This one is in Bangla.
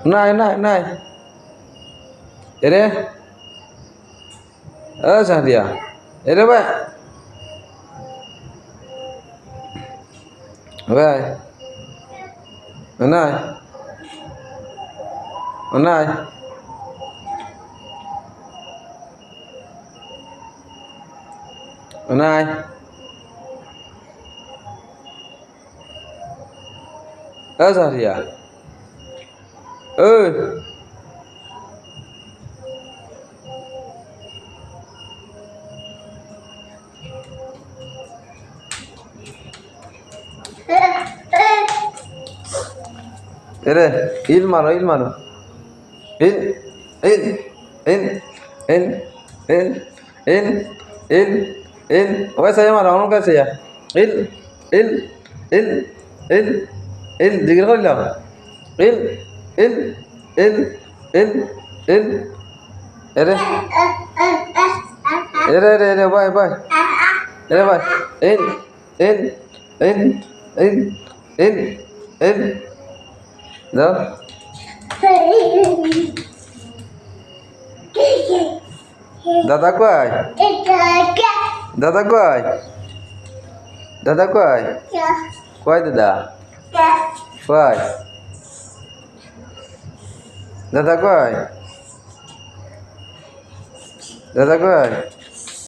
নাই নাই নাই এরে সাদিয়া এরে ভাই ভাই নাই নাই নাই সাদিয়া ওই এরে ইল মারো ইল মারো ইল ইল ইল ইল ইল ইল ইল ইল ওই সাইয়া মারো অন্য কাছে যা ইল ইল ইল ইল ইল জিগর করিলাম ইল ইল ইল ইল ইল এরে এরে এরে এরে ভাই ভাই এরে ভাই ইল ইল ইল ইল ইল ইল দাও দাদা কই দাদা কই দাদা কই কই দাদা কই দাদা কই দাদা কই